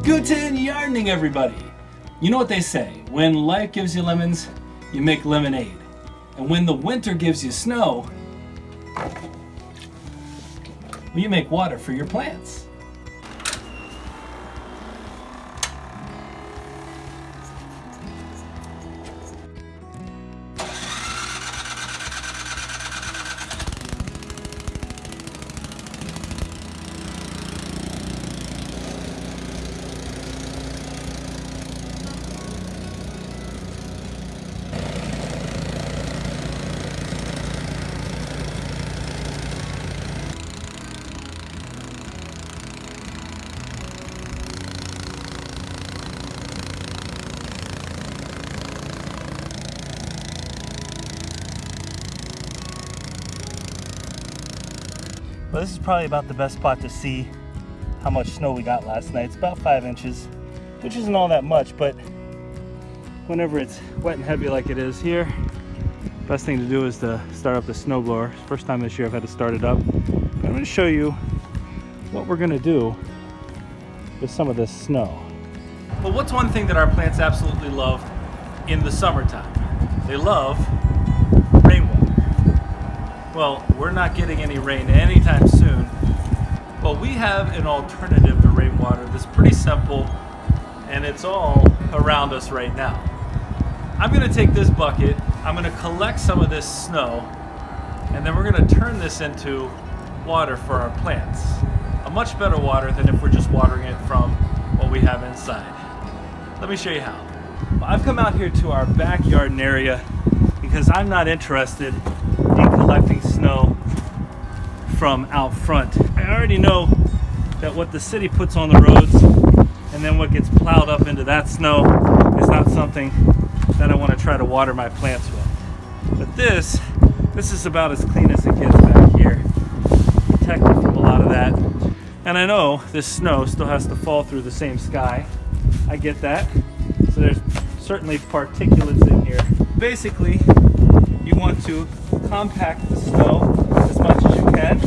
Guten Yardening, everybody! You know what they say, when life gives you lemons, you make lemonade. And when the winter gives you snow, well, you make water for your plants. Well, this is probably about the best spot to see how much snow we got last night. It's about 5 inches, which isn't all that much, but whenever it's wet and heavy like it is here, best thing to do is to start up the snowblower. First time this year I've had to start it up. But I'm going to show you what we're going to do with some of this snow. But what's one thing that our plants absolutely love in the summertime? They love rainwater. Well, we're not getting any rain anytime soon, but we have an alternative to rainwater that's pretty simple, and it's all around us right now. I'm going to take this bucket, I'm going to collect some of this snow, and then we're going to turn this into water for our plants. A much better water than if we're just watering it from what we have inside. Let me show you how. Well, I've come out here to our backyard area because I'm not interested in collecting snow from out front. I already know that what the city puts on the roads and then what gets plowed up into that snow is not something that I want to try to water my plants with. But this is about as clean as it gets back here, protected from a lot of that. And I know this snow still has to fall through the same sky. I get that. So there's certainly particulates in here. Basically, you want to compact the snow as much as you can,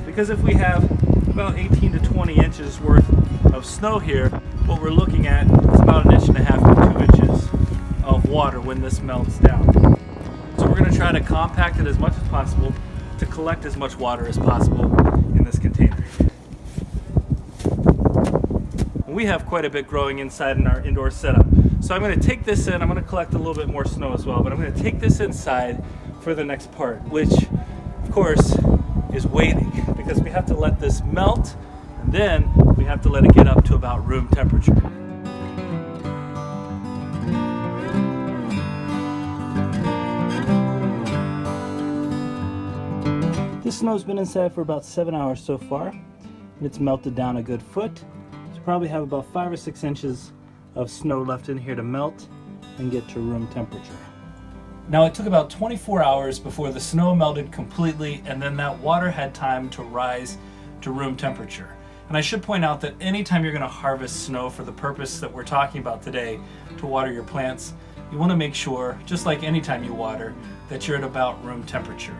because if we have about 18 to 20 inches worth of snow here, what we're looking at is about 1.5 to 2 inches of water when this melts down. So we're going to try to compact it as much as possible to collect as much water as possible in this container. We have quite a bit growing inside in our indoor setup. So I'm going to take this in, I'm going to collect a little bit more snow as well, but I'm going to take this inside for the next part, which of course is waiting, because we have to let this melt and then we have to let it get up to about room temperature. This snow's been inside for about 7 hours so far, and it's melted down a good foot. So probably have about 5 or 6 inches of snow left in here to melt and get to room temperature. Now, it took about 24 hours before the snow melted completely, and then that water had time to rise to room temperature. And I should point out that anytime you're going to harvest snow for the purpose that we're talking about today, to water your plants, you want to make sure, just like anytime you water, that you're at about room temperature.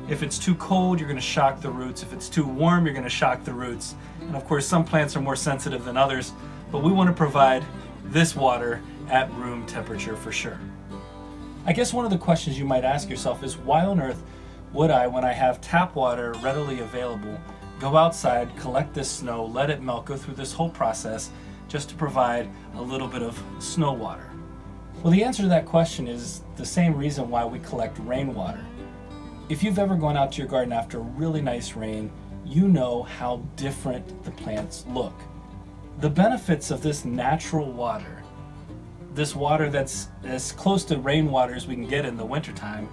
If it's too cold, you're going to shock the roots. If it's too warm, you're going to shock the roots. And of course, some plants are more sensitive than others, but we want to provide this water at room temperature for sure. I guess one of the questions you might ask yourself is, why on earth would I, when I have tap water readily available, go outside, collect this snow, let it melt, go through this whole process just to provide a little bit of snow water? Well, the answer to that question is the same reason why we collect rainwater. If you've ever gone out to your garden after really nice rain, you know how different the plants look. The benefits of this natural water, this water that's as close to rainwater as we can get in the wintertime,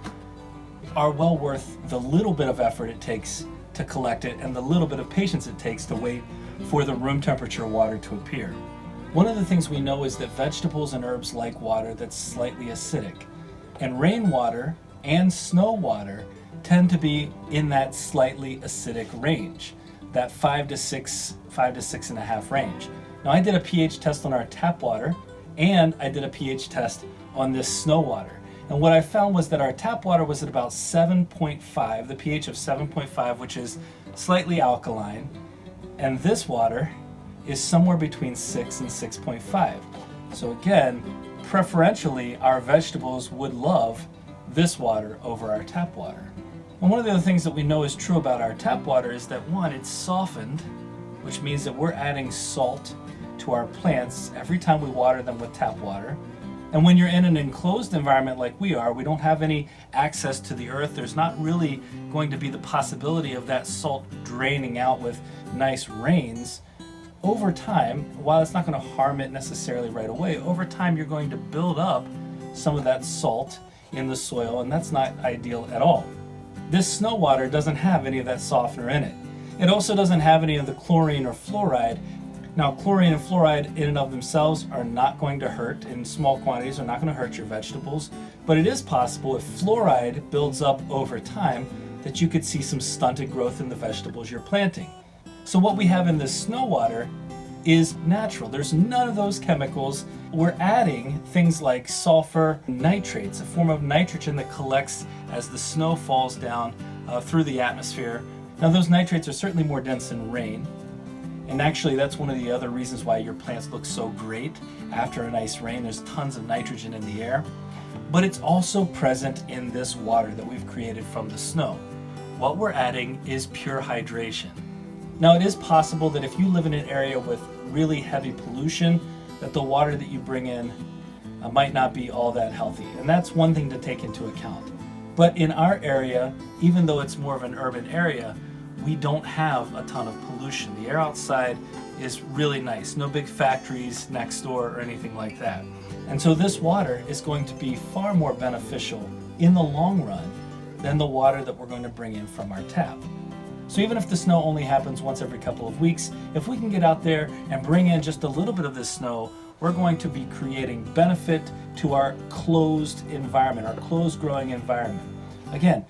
are well worth the little bit of effort it takes to collect it and the little bit of patience it takes to wait for the room temperature water to appear. One of the things we know is that vegetables and herbs like water that's slightly acidic, and rainwater and snow water tend to be in that slightly acidic range, that 5 to 6.5 range. Now, I did a pH test on our tap water, and I did a pH test on this snow water. And what I found was that our tap water was at about 7.5, the pH of 7.5, which is slightly alkaline. And this water is somewhere between 6 and 6.5. So again, preferentially, our vegetables would love this water over our tap water. And one of the other things that we know is true about our tap water is that, one, it's softened, which means that we're adding salt to our plants every time we water them with tap water. And when you're in an enclosed environment like we are, we don't have any access to the earth. There's not really going to be the possibility of that salt draining out with nice rains. Over time, while it's not going to harm it necessarily right away, over time you're going to build up some of that salt in the soil, and that's not ideal at all. This snow water doesn't have any of that softener in it. It also doesn't have any of the chlorine or fluoride. Now, chlorine and fluoride in and of themselves are not going to hurt in small quantities, are not going to hurt your vegetables, but it is possible if fluoride builds up over time that you could see some stunted growth in the vegetables you're planting. So what we have in this snow water is natural. There's none of those chemicals. We're adding things like sulfur, nitrates, a form of nitrogen that collects as the snow falls down through the atmosphere. Now, those nitrates are certainly more dense than rain. And actually, that's one of the other reasons why your plants look so great after a nice rain. There's tons of nitrogen in the air. But it's also present in this water that we've created from the snow. What we're adding is pure hydration. Now, it is possible that if you live in an area with really heavy pollution, that the water that you bring in might not be all that healthy. And that's one thing to take into account. But in our area, even though it's more of an urban area, we don't have a ton of pollution. The air outside is really nice. No big factories next door or anything like that. And so this water is going to be far more beneficial in the long run than the water that we're going to bring in from our tap. So even if the snow only happens once every couple of weeks, if we can get out there and bring in just a little bit of this snow, we're going to be creating benefit to our closed environment, our closed growing environment. Again,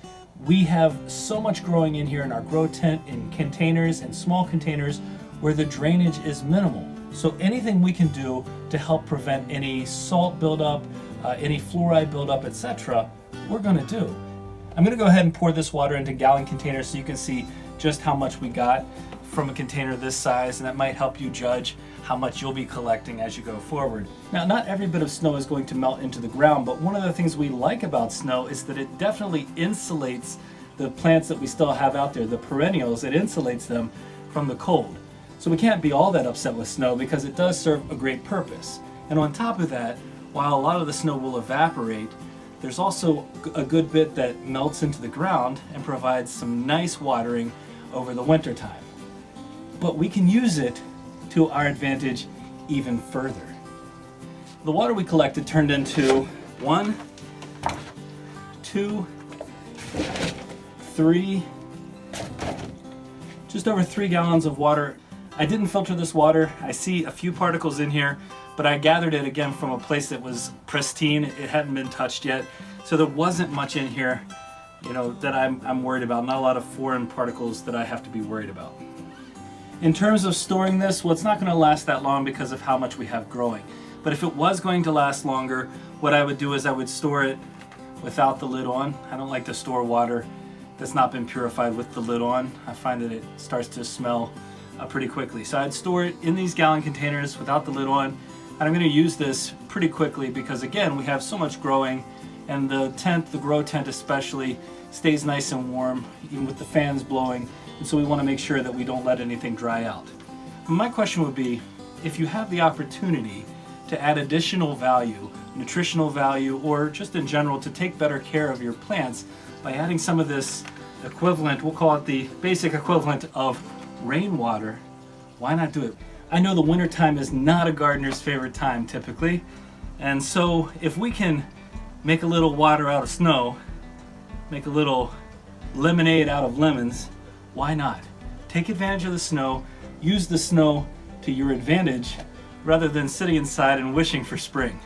we have so much growing in here in our grow tent, in containers and small containers where the drainage is minimal. So anything we can do to help prevent any salt buildup, any fluoride buildup, etc., we're going to do. I'm going to go ahead and pour this water into gallon containers so you can see just how much we got from a container this size, and that might help you judge how much you'll be collecting as you go forward. Now, not every bit of snow is going to melt into the ground, but one of the things we like about snow is that it definitely insulates the plants that we still have out there, the perennials. It insulates them from the cold. So we can't be all that upset with snow because it does serve a great purpose. And on top of that, while a lot of the snow will evaporate, there's also a good bit that melts into the ground and provides some nice watering over the winter time. But we can use it to our advantage even further. The water we collected turned into 1, 2, 3, just over 3 gallons of water. I didn't filter this water. I see a few particles in here, but I gathered it again from a place that was pristine. It hadn't been touched yet. So there wasn't much in here, that I'm worried about. Not a lot of foreign particles that I have to be worried about. In terms of storing this, well, it's not going to last that long because of how much we have growing. But if it was going to last longer, what I would do is I would store it without the lid on. I don't like to store water that's not been purified with the lid on. I find that it starts to smell pretty quickly. So I'd store it in these gallon containers without the lid on. And I'm going to use this pretty quickly because, again, we have so much growing, and the tent, the grow tent especially, stays nice and warm, even with the fans blowing. And so we want to make sure that we don't let anything dry out. My question would be, if you have the opportunity to add additional value, nutritional value, or just in general to take better care of your plants by adding some of this equivalent, we'll call it the basic equivalent of rainwater, why not do it? I know the winter time is not a gardener's favorite time typically, and so if we can make a little water out of snow, make a little lemonade out of lemons, why not? Take advantage of the snow, use the snow to your advantage rather than sitting inside and wishing for spring.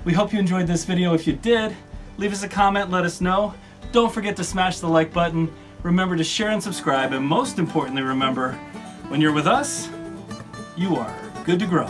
We hope you enjoyed this video. If you did, leave us a comment, let us know. Don't forget to smash the like button. Remember to share and subscribe, and most importantly, remember, when you're with us, you are good to grow.